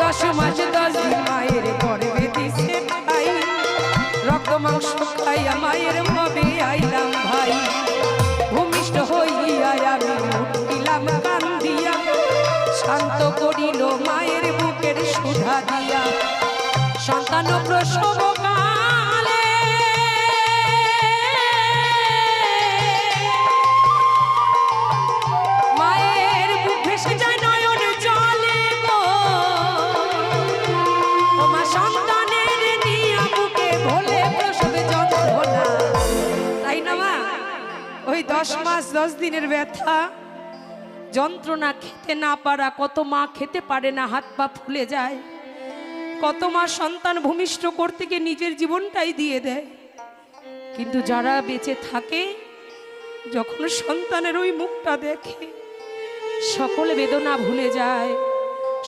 10 মাস 10 দিন মায়ের গর্ভে দিছে খাই, রক্ত মাংস খাইয়া মায়ের মবে আইলাম ভাই। ভূমিষ্ঠ হইয়া আমি উঠিলাম কান্দিয়া, শান্ত করিল মায়ের বুকের সুধা দিয়া। সন্তান প্রসব কালে মায়ের বুক ভেসে যায় নয়ন জলে গো, ও মা সন্তানের নিয়া বুকে ভোলে প্রসবে যন্ত্রণা। তাই না মা? ওই 10 মাস 10 দিনের ব্যথা যন্ত্রণা, খেতে না পারা, কত মা খেতে পারে না, হাত পা ফুলে যায়। কত মা সন্তান ভূমিষ্ঠ করতে গিয়ে নিজের জীবনটাই দিয়ে দেয়। কিন্তু যারা বেঁচে থাকে, যখন সন্তানের ওই মুখটা দেখে সকল বেদনা ভুলে যায়।